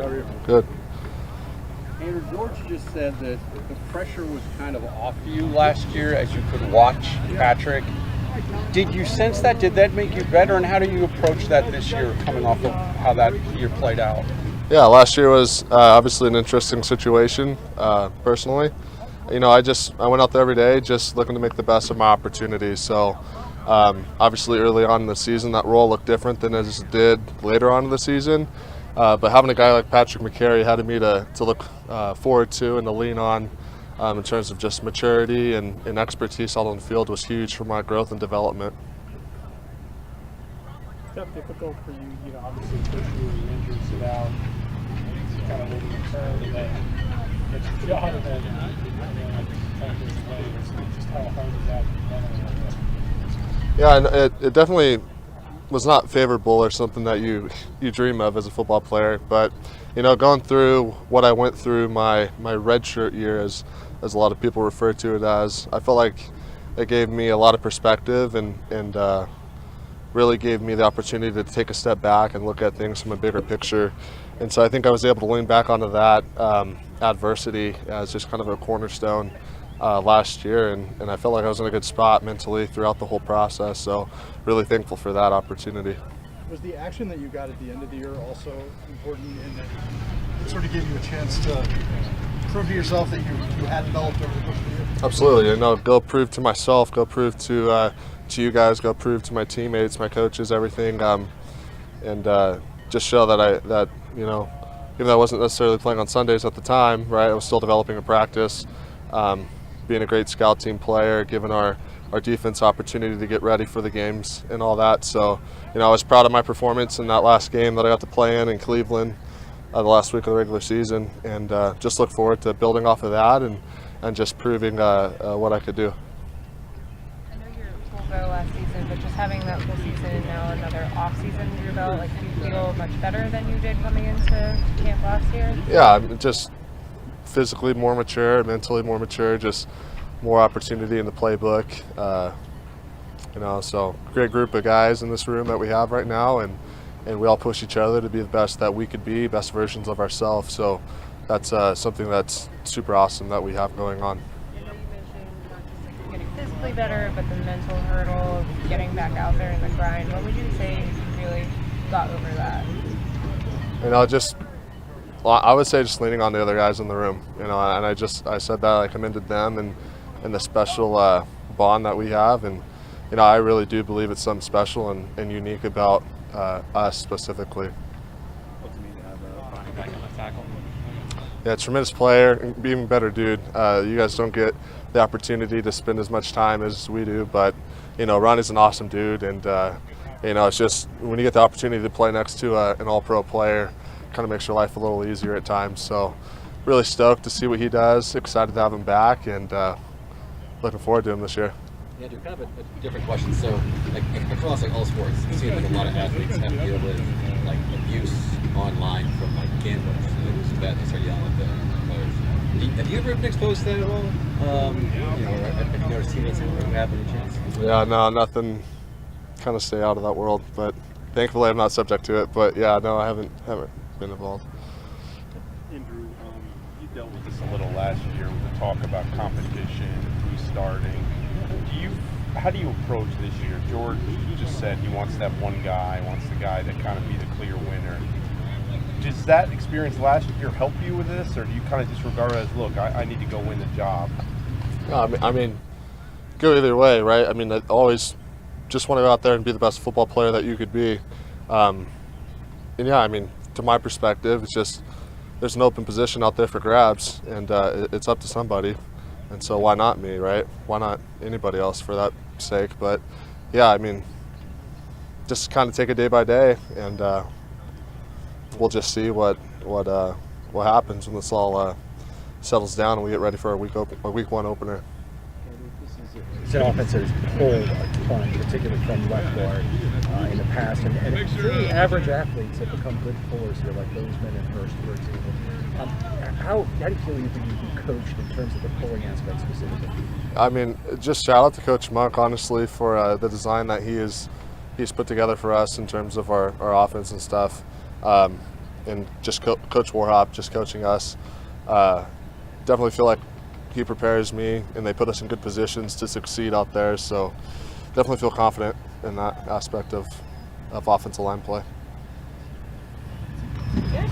Andrew, how are you? Good. Andrew, George just said that the pressure was kind of off you last year as you could watch Patrick. Did you sense that? Did that make you better? And how do you approach that this year, coming off of how that year played out? Yeah, last year was obviously an interesting situation personally. You know, I went out there every day just looking to make the best of my opportunities. So obviously early on in the season, that role looked different than as it did later on in the season. But having a guy like Patrick McCary had me to look forward to and to lean on in terms of just maturity and expertise out on the field was huge for my growth and development. Is that difficult for you? You know, obviously, first year you injured, sit out, kind of waiting your turn, and then get your shot, and then kind of goes away. Just how hard is that mentally? Yeah, and it definitely was not favorable or something that you dream of as a football player. But you know, going through what I went through my redshirt year, as a lot of people refer to it as, I felt like it gave me a lot of perspective and really gave me the opportunity to take a step back and look at things from a bigger picture. And so I think I was able to lean back onto that adversity as just kind of a cornerstone last year, and I felt like I was in a good spot mentally throughout the whole process. So really thankful for that opportunity. Was the action that you got at the end of the year also important in that it sort of gave you a chance to prove to yourself that you had developed over the course of the year? Absolutely. You know, go prove to myself, go prove to you guys, go prove to my teammates, my coaches, everything, and just show that you know, even though I wasn't necessarily playing on Sundays at the time, right, I was still developing in practice, being a great scout team player, giving our defense opportunity to get ready for the games and all that. So, you know, I was proud of my performance in that last game that I got to play in Cleveland the last week of the regular season, and just look forward to building off of that and just proving what I could do. I know you're full go last season, but just having that full season and now another off season under your belt, like, do you feel much better than you did coming into camp last year? Yeah, I'm just physically more mature, mentally more mature, just more opportunity in the playbook. You know, so great group of guys in this room that we have right now, and we all push each other to be the best that we could be, best versions of ourselves. So that's something that's super awesome that we have going on. I know you mentioned not just like getting physically better, but the mental hurdle of getting back out there in the grind. What would you say you really got over that? You know, I would say just leaning on the other guys in the room. You know, and I said that I commended them and the special bond that we have, and you know, I really do believe it's something special and unique about us specifically. What's it mean to have Brian back on the tackle? Yeah, tremendous player, and even better dude. You guys don't get the opportunity to spend as much time as we do, but you know, Ronnie's an awesome dude, and you know, it's just when you get the opportunity to play next to an all-pro player, kind of makes your life a little easier at times. So really stoked to see what he does, excited to have him back, and looking forward to him this year. Yeah, Andrew, kind of a different question. So, like across like all sports, it seems like a lot of athletes have to deal with like abuse online from like gamblers. So that they start yelling at the players. Have you ever been exposed to that at all? You know, have you noticed teammates who have any chance? Yeah, no, nothing. Kind of stay out of that world, but thankfully I'm not subject to it. But yeah, no, I haven't been involved. Andrew, you dealt with this a little last year with the talk about competition, restarting. How do you approach this year? George just said he wants that one guy, wants the guy that kind of be the clear winner. Does that experience last year help you with this, or do you kind of just regard it as, look, I need to go win the job? No, I mean, go either way, right? I mean, I always just want to go out there and be the best football player that you could be. And yeah, I mean, to my perspective, it's just there's an open position out there for grabs, and it's up to somebody. And so why not me, right? Why not anybody else for that sake? But yeah, I mean, just kind of take it day by day, and we'll just see what happens when this all settles down and we get ready for our week one opener. It's an offense that has pulled a ton, particularly from left guard in the past, and really average athletes have become good pullers here, like Bozeman and Hurst, for example. How do you feel you've been coached in terms of the pulling aspect specifically? I mean, just shout out to Coach Monk, honestly, for the design that he's put together for us in terms of our offense and stuff. and just Coach Warhop just coaching us. Definitely feel like he prepares me, and they put us in good positions to succeed out there. So definitely feel confident in that aspect of offensive line play. Good. All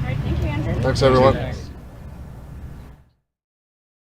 right, thank you, Andrew. Thanks, everyone.